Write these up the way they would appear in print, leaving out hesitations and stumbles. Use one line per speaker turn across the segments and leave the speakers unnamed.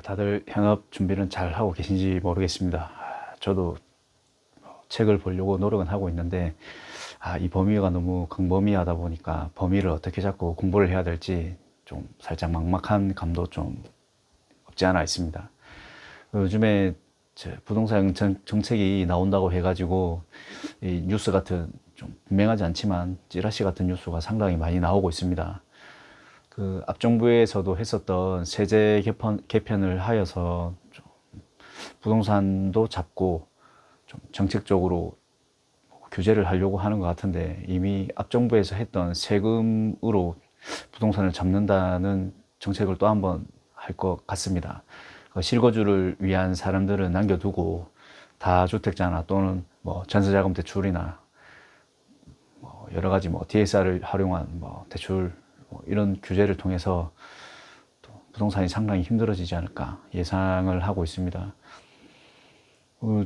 다들 현업 준비는 잘 하고 계신지 모르겠습니다. 저도 책을 보려고 노력은 하고 있는데, 이 범위가 너무 광범위하다 보니까 범위를 어떻게 잡고 공부를 해야 될지 좀 살짝 막막한 감도 좀 없지 않아 있습니다. 요즘에 부동산 정책이 나온다고 해가지고 이 뉴스 같은, 좀 분명하지 않지만 찌라시 같은 뉴스가 상당히 많이 나오고 있습니다. 그 앞정부에서도 했었던 세제 개편을 하여서 좀 부동산도 잡고 좀 정책적으로 규제를 하려고 하는 것 같은데, 이미 앞정부에서 했던 세금으로 부동산을 잡는다는 정책을 또 한번 할 것 같습니다. 실거주를 위한 사람들은 남겨두고 다주택자나 또는 뭐 전세자금 대출이나 뭐 여러 가지 뭐 DSR을 활용한 뭐 대출 이런 규제를 통해서 또 부동산이 상당히 힘들어지지 않을까 예상을 하고 있습니다.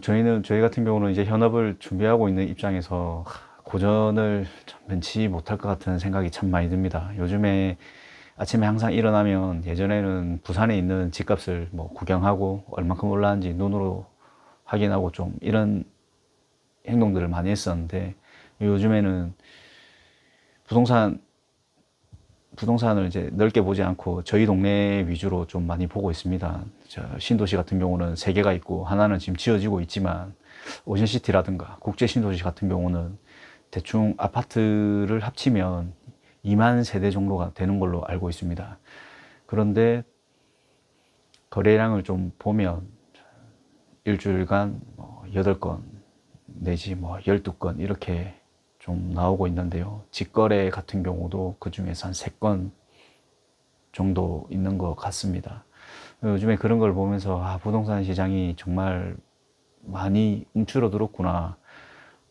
저희 같은 경우는 이제 현업을 준비하고 있는 입장에서 고전을 면치 못할 것 같은 생각이 참 많이 듭니다. 요즘에 아침에 항상 일어나면, 예전에는 부산에 있는 집값을 뭐 구경하고 얼만큼 올랐는지 눈으로 확인하고 좀 이런 행동들을 많이 했었는데, 요즘에는 부동산을 이제 넓게 보지 않고 저희 동네 위주로 좀 많이 보고 있습니다. 신도시 같은 경우는 3개가 있고 하나는 지금 지어지고 있지만, 오션시티라든가 국제 신도시 같은 경우는 대충 아파트를 합치면 2만 세대 정도가 되는 걸로 알고 있습니다. 그런데 거래량을 좀 보면 일주일간 8건 내지 뭐 12건 이렇게 좀 나오고 있는데요. 직거래 같은 경우도 그 중에서 한 3건 정도 있는 것 같습니다. 요즘에 그런 걸 보면서 부동산 시장이 정말 많이 움츠러들었구나,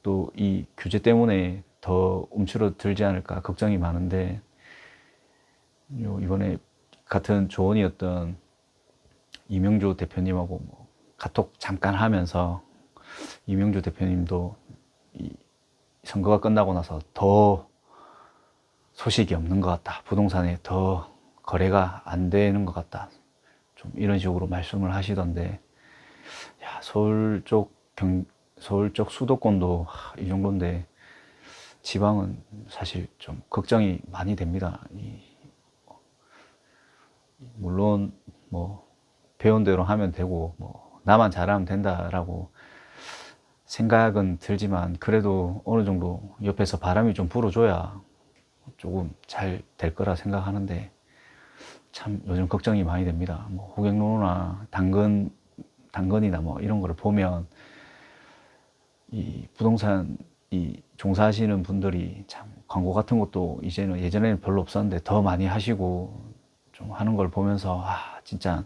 또 이 규제 때문에 더 움츠러들지 않을까 걱정이 많은데, 이번에 같은 조언이었던 이명주 대표님하고 뭐 카톡 잠깐 하면서, 이명주 대표님도 이 선거가 끝나고 나서 더 소식이 없는 것 같다, 부동산에 더 거래가 안 되는 것 같다, 좀 이런 식으로 말씀을 하시던데, 서울 쪽 수도권도 이 정도인데 지방은 사실 좀 걱정이 많이 됩니다. 물론 뭐 배운 대로 하면 되고 뭐 나만 잘하면 된다라고 생각은 들지만, 그래도 어느 정도 옆에서 바람이 좀 불어줘야 조금 잘 될 거라 생각하는데, 참 요즘 걱정이 많이 됩니다. 뭐 호갱노노나 당근이나 뭐 이런 거를 보면 이 부동산 종사하시는 분들이 참 광고 같은 것도 이제는, 예전에는 별로 없었는데 더 많이 하시고 좀 하는 걸 보면서, 진짜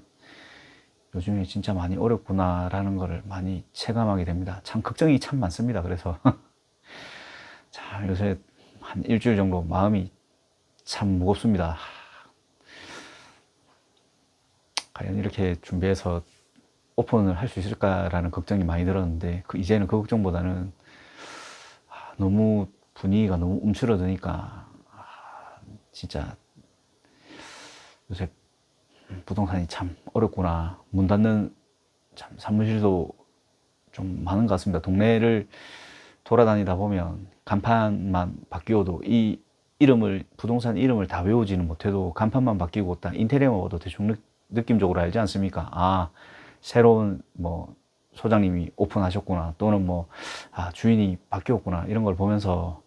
요즘에 진짜 많이 어렵구나라는 걸 많이 체감하게 됩니다. 참 걱정이 참 많습니다. 그래서 자, 요새 한 일주일 정도 마음이 참 무겁습니다. 과연 이렇게 준비해서 오픈을 할 수 있을까라는 걱정이 많이 들었는데, 이제는 그 걱정보다는 너무 분위기가 너무 움츠러드니까, 진짜 요새 부동산이 참 어렵구나. 문 닫는 참 사무실도 좀 많은 것 같습니다. 동네를 돌아다니다 보면 간판만 바뀌어도 부동산 이름을 다 외우지는 못해도 간판만 바뀌고 딱 인테리어만 봐도 대충 느낌적으로 알지 않습니까? 새로운 뭐 소장님이 오픈하셨구나, 또는 뭐 주인이 바뀌었구나, 이런 걸 보면서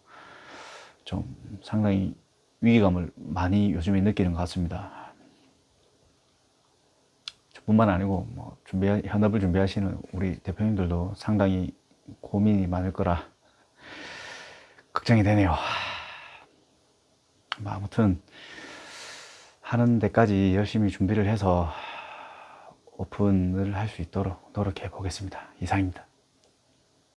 좀 상당히 위기감을 많이 요즘에 느끼는 것 같습니다. 뿐만 아니고 뭐 현업을 준비하시는 우리 대표님들도 상당히 고민이 많을 거라 걱정이 되네요. 아무튼 하는 데까지 열심히 준비를 해서 오픈을 할 수 있도록 노력해 보겠습니다. 이상입니다.